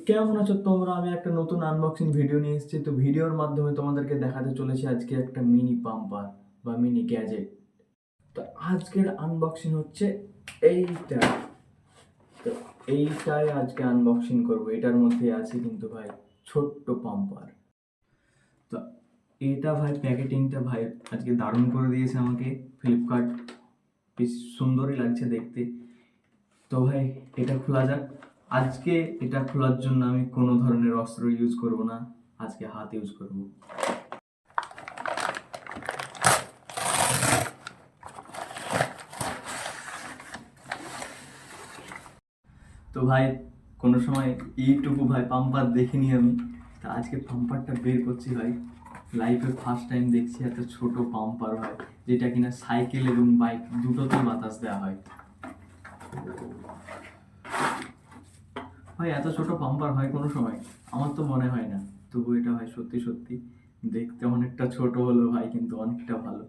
কেমন আছো তোমরা? আমি একটা নতুন আনবক্সিং ভিডিও নিয়ে এসেছি। তো ভিডিওর মাধ্যমে তোমাদেরকে দেখাতে চলেছি আজকে একটা মিনি পাম্পার বা মিনি গ্যাজেট। তো আজকের আনবক্সিং হচ্ছে এইটা। তো এইটাই আজকে আনবক্সিং করবো। এটার মধ্যে আছে কিন্তু ভাই ছোট্ট পাম্পার। তো এটা ভাই প্যাকেটিংটা ভাই আজকে দারুণ করে দিয়েছে আমাকে ফ্লিপকার্ট। বেশ সুন্দরই লাগছে দেখতে। তো ভাই এটা খোলা যাক। আজকে এটা খোলার জন্য আমি কোনো ধরনের অস্ত্র ইউজ করব না, আজকে হাত ইউজ করব। তো ভাই কোনো সময় এইটুকু ভাই পাম্পার দেখিনি আমি, তা আজকে পাম্পারটা বের করছি ভাই। লাইফে ফার্স্ট টাইম দেখছি এত ছোট পাম্পার ভাই, যেটা কিনা সাইকেল এবং বাইক দুটোতেই বাতাস দেওয়া হয়। ভাই এত ছোট পাম্পার হয় কোনো সময়? আমার তো মনে হয় না। তবু এটা ভাই সত্যি সত্যি দেখতে অনেকটা ছোট হলো ভাই, কিন্তু অনেকটা ভালো।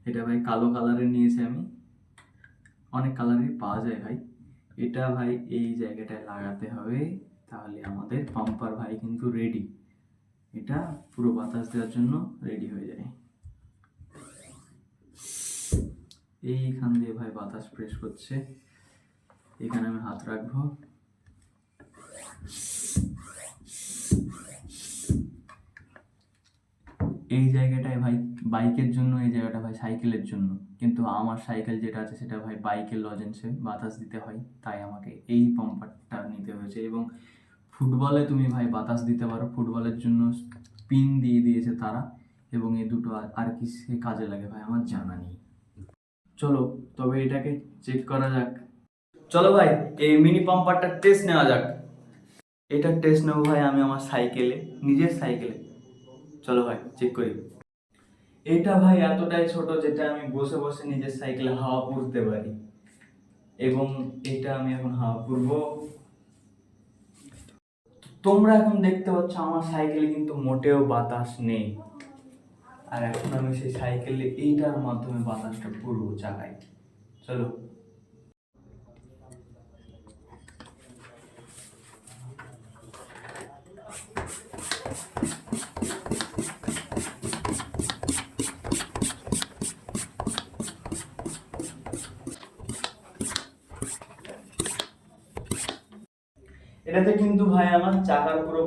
এটা ভাই কালো কালারের নিয়েছি আমি, অনেক কালারই পাওয়া যায় ভাই। এটা ভাই এই জায়গাটায় লাগাতে হবে, তাহলে আমাদের পাম্পার ভাই কিন্তু রেডি। এটা পুরো বাতাস দেওয়ার জন্য রেডি হয়ে যায়। এইখান দিয়ে ভাই বাতাস প্রেস করছে, এখানে আমি হাত রাখবো। এই জায়গাটায় ভাই বাইকের জন্য, এই জায়গাটা ভাই সাইকেলের জন্য, কিন্তু আমার সাইকেল যেটা আছে সেটা ভাই বাইকের লজেন্সে বাতাস দিতে হয়, তাই আমাকে এই পাম্পারটা নিতে হয়েছে। এবং ফুটবলে তুমি ভাই বাতাস দিতে পারো, ফুটবলের জন্য পিন দিয়ে দিয়েছে তারা, এবং এই দুটো আর কি সে কাজে লাগে ভাই আমার জানা নেই। চলো তবে এটাকে চেক করা যাক। চলো ভাই এই মিনি পাম্পারটা টেস্ট নেওয়া যাক। এটা টেস্ট নেবো ভাই আমি আমার সাইকেলে, নিজের সাইকেলে। চলো ভাই চেক করি। এটা ভাই এতটাই ছোট যেটা আমি বসে বসে নিজের সাইকেলে হাওয়া পুরতে পারি, এবং এটা আমি এখন হাওয়া পুরবো। তোমরা এখন দেখতে পাচ্ছ আমার সাইকেলে কিন্তু মোটেও বাতাস নেই, আর এখন আমি সেই সাইকেলে এইটার মাধ্যমে বাতাসটা পুরবো চাকায়। চলো। এটাতে কিন্তু ভাই আমার চাকার পুরো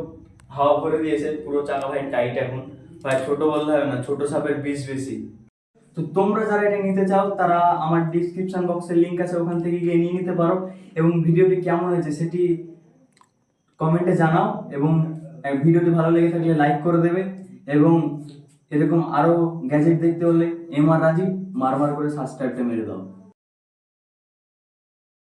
হাওয়া ভরে দিয়েছে, পুরো চাকা ভাই টাইট এখন। ভাই ছোট বলতে হবে না, ছোট সাপের বিষ বেশি। তো তোমরা যারা এটা নিতে চাও তারা আমার ডিসক্রিপশন বক্সে লিংক আছে, ওখান থেকে গিয়ে নিয়ে নিতে পারো। এবং ভিডিওটি কেমন হয়েছে সেটি কমেন্টে জানাও, এবং ভিডিওটি ভালো লেগে থাকলে লাইক করে দেবে। এবং এরকম আরো গ্যাজেট দেখতে হলে এমআর রাজীব মারমার করে সাবস্ক্রাইবটা মেরে দাও।